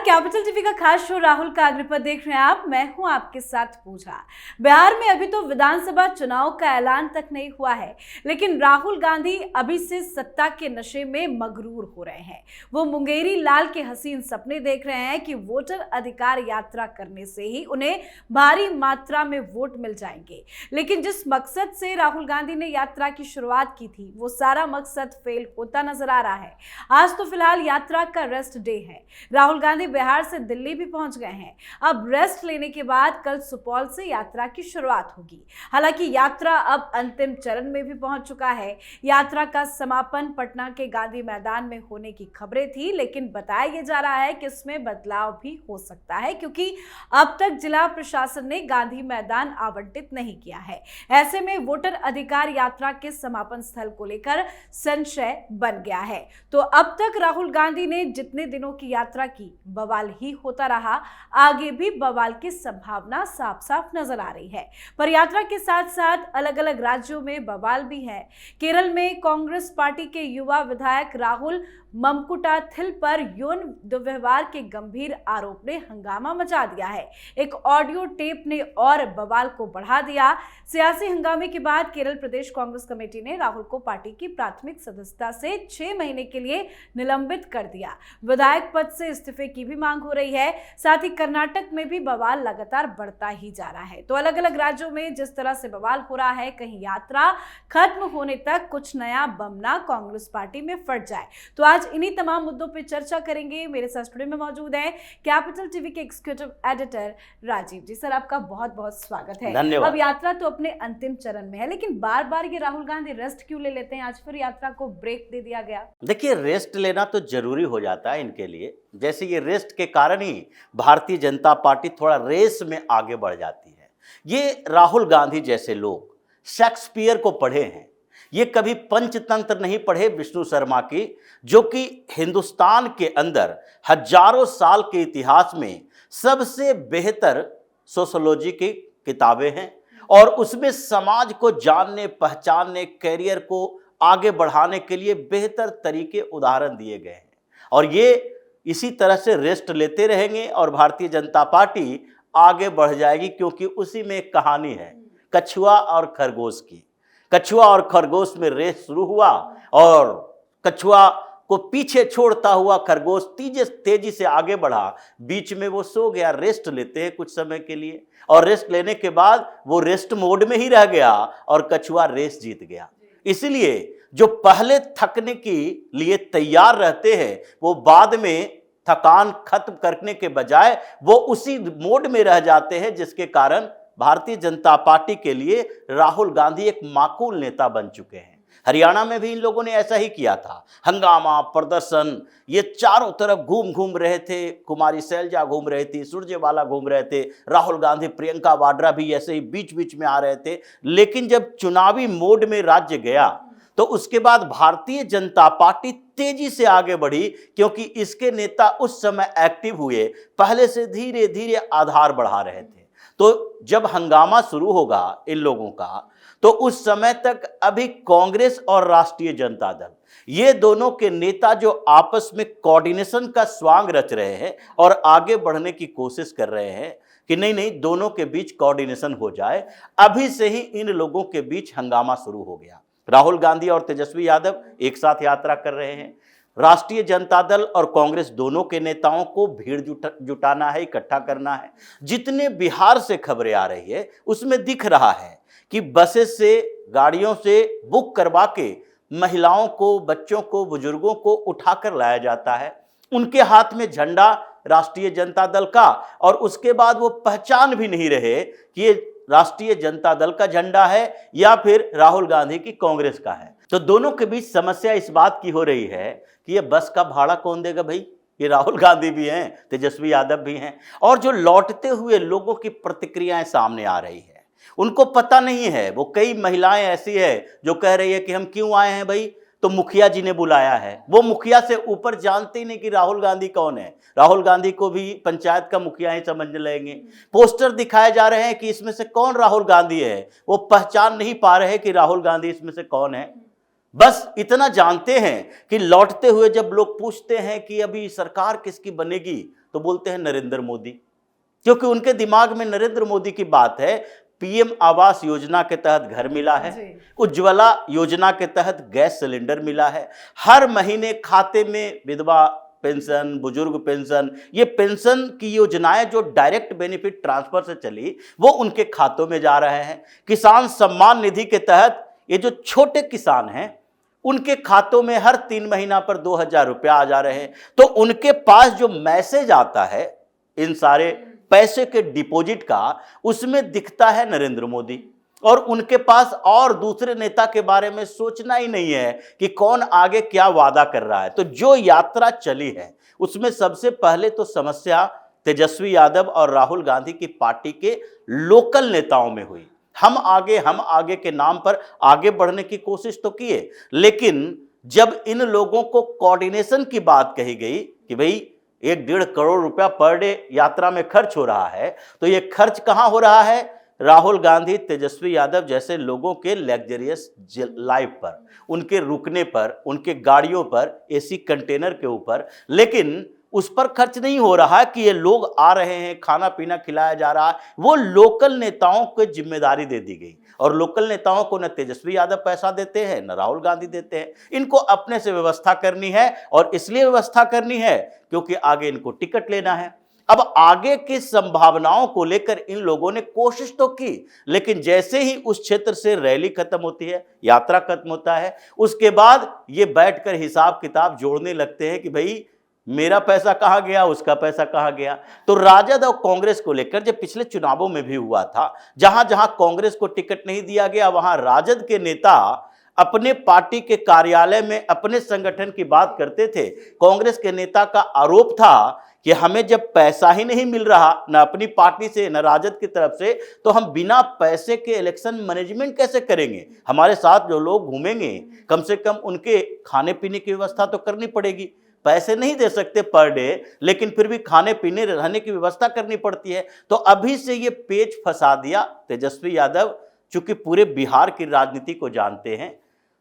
Capital TV का खास show Rahul का अग्निपथ देख रहे हैं आप। मैं हूं आपके साथ पूजा। बिहार में अभी तो विधानसभा चुनाव का ऐलान तक नहीं हुआ है, लेकिन राहुल गांधी अभी से सत्ता के नशे में मगरूर हो रहे हैं। वो मुंगेरी लाल के हसीन सपने देख रहे हैं कि वोटर अधिकार यात्रा करने से ही उन्हें भारी मात्रा में वोट मिल जाएंगे। लेकिन जिस मकसद से राहुल गांधी ने यात्रा की शुरुआत की थी, वो सारा मकसद फेल होता नजर आ रहा है। आज तो फिलहाल यात्रा का रेस्ट डे है। राहुल गांधी बिहार से दिल्ली भी पहुंच गए हैं। अब रेस्ट लेने के बाद कल सुपौल से यात्रा की शुरुआत होगी। हालांकि यात्रा अब अंतिम चरण में भी पहुंच चुका है। यात्रा का समापन पटना के गांधी मैदान में होने की खबरें थी, लेकिन बताया यह जा रहा है कि इसमें बदलाव भी हो सकता है, क्योंकि अब तक जिला प्रशासन ने गांधी मैदान आवंटित नहीं किया है। ऐसे में वोटर अधिकार यात्रा के समापन स्थल को लेकर संशय बन गया है। तो अब तक राहुल गांधी ने जितने दिनों की यात्रा की, बवाल ही होता रहा। आगे भी बवाल की संभावना साफ साफ नजर आ रही है। पर यात्रा के साथ साथ अलग अलग राज्यों में बवाल भी है। केरल में कांग्रेस पार्टी के युवा विधायक राहुल ममकुटाथिल पर यौन दुर्व्यवहार के गंभीर आरोप ने हंगामा मचा दिया है। एक ऑडियो टेप ने और बवाल को बढ़ा दिया। सियासी हंगामे के बाद केरल प्रदेश कांग्रेस कमेटी ने राहुल को पार्टी की प्राथमिक सदस्यता से 6 महीने के लिए निलंबित कर दिया। विधायक पद से इस्तीफे की भी मांग हो रही है। साथ ही कर्नाटक में भी बवाल लगातार बढ़ता ही जा रहा है। तो अलग अलग राज्यों में जिस तरह से बवाल हो रहा है, कहीं यात्रा खत्म होने तक कुछ नया बम ना कांग्रेस पार्टी में फट जाए। तो आज इन्हीं तमाम मुद्दों पर चर्चा करेंगे। मेरे साथ स्टूडियो में मौजूद हैं कैपिटल टीवी के एग्जीक्यूटिव एडिटर राजीव जी। सर, आपका बहुत बहुत स्वागत है। धन्यवाद। अब यात्रा तो अपने अंतिम चरण में है, लेकिन बार बार ये राहुल गांधी रेस्ट क्यों ले लेते हैं? आज फिर यात्रा को ब्रेक दे दिया गया। देखिए, रेस्ट लेना तो जरूरी हो जाता है इनके लिए। जैसे ये रेस्ट के कारण ही भारतीय जनता पार्टी थोड़ा रेस में आगे बढ़ जाती है। ये राहुल गांधी जैसे लोग शेक्सपियर को पढ़े हैं, ये कभी पंचतंत्र नहीं पढ़े विष्णु शर्मा की, जो कि हिंदुस्तान के अंदर हजारों साल के इतिहास में सबसे बेहतर सोशोलॉजी की किताबें हैं और उसमें समाज को जानने पहचानने, कैरियर को आगे बढ़ाने के लिए बेहतर तरीके उदाहरण दिए गए हैं। और ये इसी तरह से रेस्ट लेते रहेंगे और भारतीय जनता पार्टी आगे बढ़ जाएगी, क्योंकि उसी में एक कहानी है कछुआ और खरगोश की। कछुआ और खरगोश में रेस शुरू हुआ और कछुआ को पीछे छोड़ता हुआ खरगोश तेजी से आगे बढ़ा। बीच में वो सो गया। रेस्ट लेते हैं कुछ समय के लिए, और रेस्ट लेने के बाद वो रेस्ट मोड में ही रह गया और कछुआ रेस जीत गया। इसलिए जो पहले थकने के लिए तैयार रहते हैं, वो बाद में थकान खत्म करने के बजाय वो उसी मोड में रह जाते हैं, जिसके कारण भारतीय जनता पार्टी के लिए राहुल गांधी एक माकूल नेता बन चुके हैं। हरियाणा में भी इन लोगों ने ऐसा ही किया था। हंगामा, प्रदर्शन, ये चारों तरफ घूम घूम रहे थे। कुमारी शैलजा घूम रही थी, सुरजेवाला घूम रहे थे, राहुल गांधी, प्रियंका वाड्रा भी ऐसे ही बीच बीच में आ रहे थे। लेकिन जब चुनावी मोड में राज्य गया तो उसके बाद भारतीय जनता पार्टी तेजी से आगे बढ़ी, क्योंकि इसके नेता उस समय एक्टिव हुए, पहले से धीरे धीरे आधार बढ़ा रहे थे। तो जब हंगामा शुरू होगा इन लोगों का, तो उस समय तक अभी कांग्रेस और राष्ट्रीय जनता दल, ये दोनों के नेता जो आपस में कोऑर्डिनेशन का स्वांग रच रहे हैं और आगे बढ़ने की कोशिश कर रहे हैं कि नहीं दोनों के बीच कोऑर्डिनेशन हो जाए। अभी से ही इन लोगों के बीच हंगामा शुरू हो गया। राहुल गांधी और तेजस्वी यादव एक साथ यात्रा कर रहे हैं। राष्ट्रीय जनता दल और कांग्रेस दोनों के नेताओं को भीड़ जुटाना है, इकट्ठा करना है। जितने बिहार से खबरें आ रही है उसमें दिख रहा है कि बसेस से, गाड़ियों से बुक करवा के महिलाओं को, बच्चों को, बुजुर्गों को उठाकर लाया जाता है। उनके हाथ में झंडा राष्ट्रीय जनता दल का, और उसके बाद वो पहचान भी नहीं रहे कि ये राष्ट्रीय जनता दल का झंडा है या फिर राहुल गांधी की कांग्रेस का है। तो दोनों के बीच समस्या इस बात की हो रही है कि ये बस का भाड़ा कौन देगा भाई? ये राहुल गांधी भी हैं, तेजस्वी यादव भी हैं, और जो लौटते हुए लोगों की प्रतिक्रियाएं सामने आ रही है, उनको पता नहीं है। वो कई महिलाएं ऐसी है जो कह रही है कि हम क्यों आए हैं भाई, तो मुखिया जी ने बुलाया है। वो मुखिया से ऊपर जानते ही नहीं कि राहुल गांधी कौन है। राहुल गांधी को भी पंचायत का मुखिया ही समझ लेंगे। पोस्टर दिखाए जा रहे हैं कि इसमें से कौन राहुल गांधी है, वो पहचान नहीं पा रहे कि राहुल गांधी इसमें से कौन है। बस इतना जानते हैं कि लौटते हुए जब लोग पूछते हैं कि अभी सरकार किसकी बनेगी, तो बोलते हैं नरेंद्र मोदी, क्योंकि उनके दिमाग में नरेंद्र मोदी की बात है। पीएम आवास योजना के तहत घर मिला है, उज्ज्वला योजना के तहत गैस सिलेंडर मिला है, हर महीने खाते में विधवा पेंशन, बुजुर्ग पेंशन, ये पेंशन की योजनाएं जो डायरेक्ट बेनिफिट ट्रांसफर से चली वो उनके खातों में जा रहे हैं। किसान सम्मान निधि के तहत ये जो छोटे किसान हैं उनके खातों में हर 3 महीना पर 2,000 रुपया आ जा रहे हैं। तो उनके पास जो मैसेज आता है इन सारे पैसे के डिपॉजिट का, उसमें दिखता है नरेंद्र मोदी, और उनके पास और दूसरे नेता के बारे में सोचना ही नहीं है कि कौन आगे क्या वादा कर रहा है। तो जो यात्रा चली है उसमें सबसे पहले तो समस्या तेजस्वी यादव और राहुल गांधी की पार्टी के लोकल नेताओं में हुई। हम आगे के नाम पर आगे बढ़ने की कोशिश तो किए, लेकिन जब इन लोगों को कोऑर्डिनेशन की बात कही गई कि भाई 1-1.5 करोड़ रुपया पर डे यात्रा में खर्च हो रहा है, तो ये खर्च कहां हो रहा है? राहुल गांधी, तेजस्वी यादव जैसे लोगों के लग्जरियस लाइफ पर, उनके रुकने पर, उनके गाड़ियों पर, एसी कंटेनर के ऊपर। लेकिन उस पर खर्च नहीं हो रहा है कि ये लोग आ रहे हैं, खाना पीना खिलाया जा रहा है, वो लोकल नेताओं को जिम्मेदारी दे दी गई। और लोकल नेताओं को न तेजस्वी यादव पैसा देते हैं न राहुल गांधी देते हैं, इनको अपने से व्यवस्था करनी है। और इसलिए व्यवस्था करनी है क्योंकि आगे इनको टिकट लेना है। अब आगे की संभावनाओं को लेकर इन लोगों ने कोशिश तो की, लेकिन जैसे ही उस क्षेत्र से रैली खत्म होती है, यात्रा खत्म होता है, उसके बाद ये बैठकर हिसाब किताब जोड़ने लगते हैं कि भाई मेरा पैसा कहां गया, उसका पैसा कहां गया। तो राजद और कांग्रेस को लेकर जब पिछले चुनावों में भी हुआ था, जहां जहां कांग्रेस को टिकट नहीं दिया गया वहां राजद के नेता अपने पार्टी के कार्यालय में अपने संगठन की बात करते थे। कांग्रेस के नेता का आरोप था कि हमें जब पैसा ही नहीं मिल रहा, न अपनी पार्टी से न राजद की तरफ से, तो हम बिना पैसे के इलेक्शन मैनेजमेंट कैसे करेंगे? हमारे साथ जो लोग घूमेंगे कम से कम उनके खाने पीने की व्यवस्था तो करनी पड़ेगी। पैसे नहीं दे सकते पर डे, लेकिन फिर भी खाने पीने रहने की व्यवस्था करनी पड़ती है। तो अभी से ये पेच फंसा दिया तेजस्वी यादव, चूंकि पूरे बिहार की राजनीति को जानते हैं।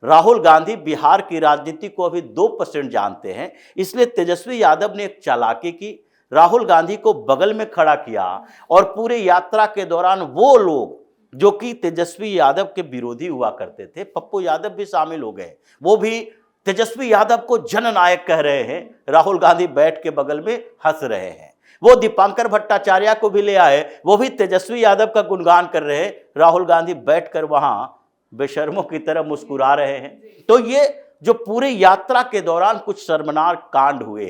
राहुल गांधी बिहार की राजनीति को अभी 2% जानते हैं, इसलिए तेजस्वी यादव ने एक चालाकी की, राहुल गांधी को बगल में खड़ा किया और पूरे यात्रा के दौरान वो लोग जो कि तेजस्वी यादव के विरोधी हुआ करते थे, पप्पू यादव भी शामिल हो गए, वो भी तेजस्वी यादव को जननायक कह रहे हैं। राहुल गांधी बैठ के बगल में हंस रहे हैं। वो दीपांकर भट्टाचार्य को भी ले आए, वो भी तेजस्वी यादव का गुणगान कर रहे हैं। राहुल गांधी बैठकर वहां बेशर्मों की तरह मुस्कुरा रहे हैं। तो ये जो पूरे यात्रा के दौरान कुछ शर्मनाक कांड हुए,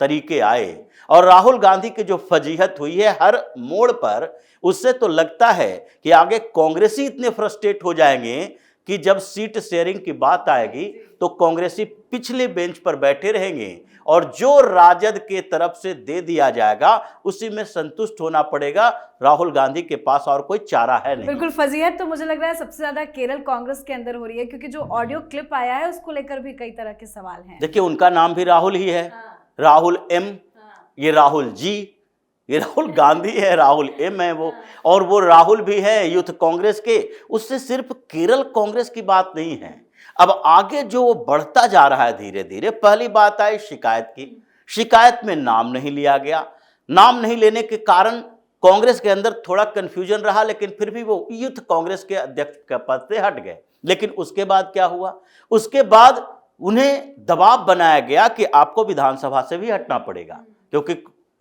तरीके आए, और राहुल गांधी की जो फजीहत हुई है हर मोड़ पर, उससे तो लगता है कि आगे कांग्रेसी इतने फ्रस्ट्रेट हो जाएंगे कि जब सीट शेयरिंग की बात आएगी तो कांग्रेसी पिछले बेंच पर बैठे रहेंगे और जो राजद के तरफ से दे दिया जाएगा उसी में संतुष्ट होना पड़ेगा। राहुल गांधी के पास और कोई चारा है नहीं। बिल्कुल, फजीहत तो मुझे लग रहा है सबसे ज्यादा केरल कांग्रेस के अंदर हो रही है, क्योंकि जो ऑडियो क्लिप आया है उसको लेकर भी कई तरह के सवाल हैं। देखिए, उनका नाम भी राहुल ही है। राहुल एम, ये राहुल जी, ये राहुल गांधी है, राहुल एम है वो, और वो राहुल भी है यूथ कांग्रेस के। उससे सिर्फ केरल कांग्रेस की बात नहीं है। अब आगे जो बढ़ता जा रहा है धीरे धीरे, पहली बात आई शिकायत की। शिकायत में नाम नहीं लिया गया। नाम नहीं लेने के कारण कांग्रेस के अंदर थोड़ा कंफ्यूजन रहा, लेकिन फिर भी वो यूथ कांग्रेस के अध्यक्ष के पद से हट गए। लेकिन उसके बाद क्या हुआ? उसके बाद उन्हें दबाव बनाया गया कि आपको विधानसभा से भी हटना पड़ेगा, क्योंकि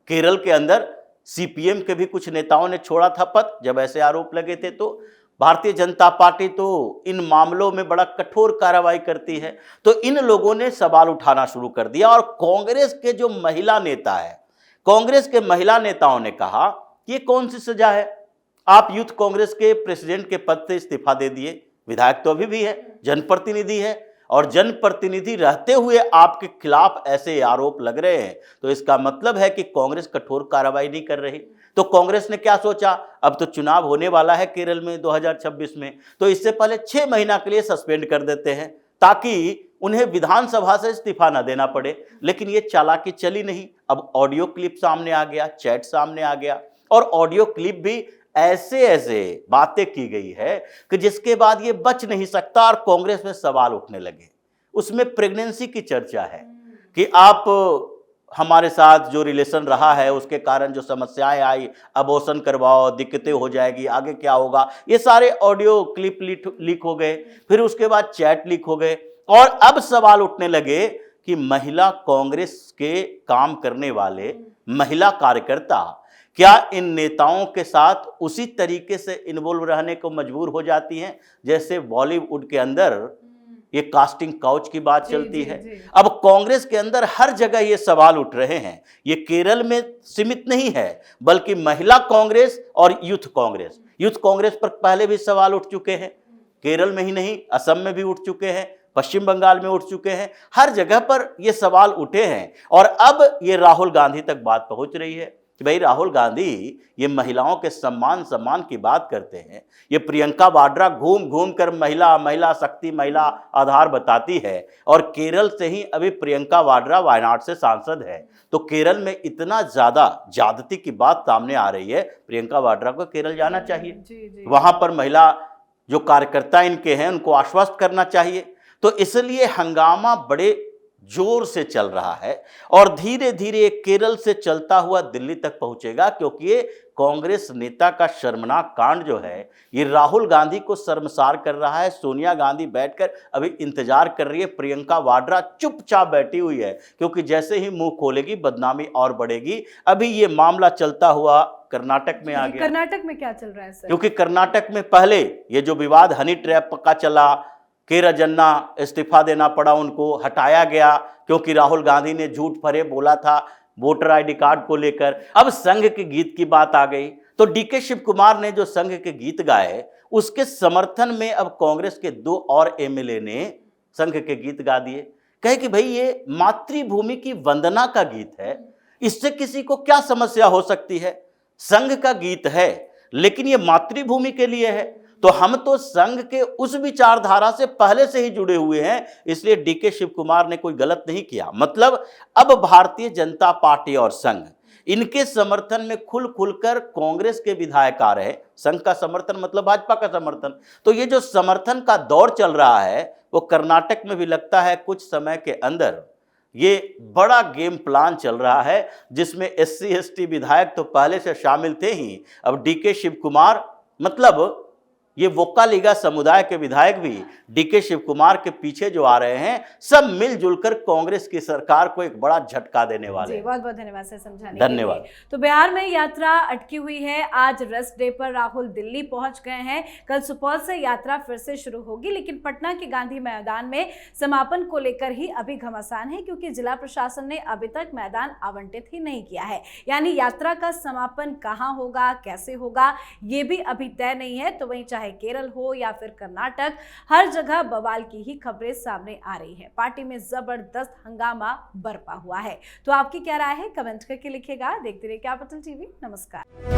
केरल के अंदर सीपीएम के भी कुछ नेताओं ने छोड़ा था पद जब ऐसे आरोप लगे थे। तो भारतीय जनता पार्टी तो इन मामलों में बड़ा कठोर कार्रवाई करती है। तो इन लोगों ने सवाल उठाना शुरू कर दिया, और कांग्रेस के जो महिला नेता है, कांग्रेस के महिला नेताओं ने कहा ये कौन सी सजा है? आप यूथ कांग्रेस के प्रेसिडेंट के पद से इस्तीफा दे दिए, विधायक तो अभी भी है, जनप्रतिनिधि है, और जनप्रतिनिधि रहते हुए आपके खिलाफ ऐसे आरोप लग रहे हैं, तो इसका मतलब है कि कांग्रेस कठोर कार्रवाई नहीं कर रही। तो कांग्रेस ने क्या सोचा, अब तो चुनाव होने वाला है केरल में 2026 में, तो इससे पहले 6 महीना के लिए सस्पेंड कर देते हैं ताकि उन्हें विधानसभा से इस्तीफा न देना पड़े। लेकिन ये चालाकी चली नहीं। अब ऑडियो क्लिप सामने आ गया, चैट सामने आ गया, और ऑडियो क्लिप भी ऐसे ऐसे बातें की गई है कि जिसके बाद ये बच नहीं सकता और कांग्रेस में सवाल उठने लगे। उसमें प्रेगनेंसी की चर्चा है कि आप हमारे साथ जो रिलेशन रहा है उसके कारण जो समस्याएं आई, अबॉर्शन करवाओ, दिक्कतें हो जाएगी, आगे क्या होगा, ये सारे ऑडियो क्लिप लीक हो गए। फिर उसके बाद चैट लीक हो गए और अब सवाल उठने लगे कि महिला कांग्रेस के काम करने वाले महिला कार्यकर्ता क्या इन नेताओं के साथ उसी तरीके से इन्वॉल्व रहने को मजबूर हो जाती हैं जैसे बॉलीवुड के अंदर ये कास्टिंग काउच की बात चलती है। अब कांग्रेस के अंदर हर जगह ये सवाल उठ रहे हैं। ये केरल में सीमित नहीं है बल्कि महिला कांग्रेस और यूथ कांग्रेस पर पहले भी सवाल उठ चुके हैं। केरल में ही नहीं, असम में भी उठ चुके हैं, पश्चिम बंगाल में उठ चुके हैं, हर जगह पर ये सवाल उठे हैं। और अब ये राहुल गांधी तक बात पहुंच रही है कि भाई राहुल गांधी ये महिलाओं के सम्मान की बात करते हैं। ये प्रियंका वाड्रा घूम घूम कर महिला शक्ति, महिला आधार बताती है और केरल से ही अभी प्रियंका वाड्रा वायनाड से सांसद है। तो केरल में इतना ज्यादा ज्यादती की बात सामने आ रही है, प्रियंका वाड्रा को केरल जाना चाहिए। वहां पर महिला जो कार्यकर्ता इनके हैं उनको आश्वस्त करना चाहिए। तो इसलिए हंगामा बड़े जोर से चल रहा है और धीरे धीरे केरल से चलता हुआ दिल्ली तक पहुंचेगा, क्योंकि ये कांग्रेस नेता का शर्मनाक कांड जो है ये राहुल गांधी को शर्मसार कर रहा है। सोनिया गांधी बैठकर अभी इंतजार कर रही है, प्रियंका वाड्रा चुपचाप बैठी हुई है क्योंकि जैसे ही मुंह खोलेगी बदनामी और बढ़ेगी। अभी ये मामला चलता हुआ कर्नाटक में आ गया। कर्नाटक में क्या चल रहा है सर? क्योंकि कर्नाटक में पहले ये जो विवाद हनी ट्रैप का चला, के रजन्ना इस्तीफा देना पड़ा, उनको हटाया गया क्योंकि राहुल गांधी ने झूठ फरे बोला था वोटर आईडी कार्ड को लेकर। अब संघ के गीत की बात आ गई तो डीके शिव कुमार ने जो संघ के गीत गाए उसके समर्थन में अब कांग्रेस के 2 और एमएलए ने संघ के गीत गा दिए। कहे कि भाई ये मातृभूमि की वंदना का गीत है, इससे किसी को क्या समस्या हो सकती है? संघ का गीत है लेकिन ये मातृभूमि के लिए है, तो हम तो संघ के उस विचारधारा से पहले से ही जुड़े हुए हैं, इसलिए डीके शिव कुमार ने कोई गलत नहीं किया। मतलब अब भारतीय जनता पार्टी और संघ इनके समर्थन में खुलकर कांग्रेस के विधायक आ रहे हैं। संघ का समर्थन मतलब भाजपा का समर्थन। तो ये जो समर्थन का दौर चल रहा है वो कर्नाटक में भी लगता है कुछ समय के अंदर ये बड़ा गेम प्लान चल रहा है, जिसमें SC ST विधायक तो पहले से शामिल थे ही। अब डीके शिव कुमार मतलब ये वोक्कालिगा समुदाय के विधायक भी डीके शिव कुमार के पीछे जो आ रहे हैं, सब मिलजुल कर कांग्रेस की सरकार को एक बड़ा झटका देने वाले हैं। बहुत बहुत धन्यवाद सर समझाने धन्यवाद। के लिए। तो बिहार में यात्रा अटकी हुई है। आज रेस्ट डे पर राहुल दिल्ली पहुंच गए हैं। कल सुपौल से यात्रा फिर से शुरू होगी, लेकिन पटना के गांधी मैदान में समापन को लेकर ही अभी घमासान है, क्योंकि जिला प्रशासन ने अभी तक मैदान आवंटित ही नहीं किया है। यानी यात्रा का समापन कहाँ होगा, कैसे होगा, ये भी अभी तय नहीं है। तो वहीं चाहे केरल हो या फिर कर्नाटक, हर जगह बवाल की ही खबरें सामने आ रही है। पार्टी में जबरदस्त हंगामा बरपा हुआ है। तो आपकी क्या राय है, कमेंट करके लिखिएगा। देखते रहिए कैपिटल टीवी। नमस्कार।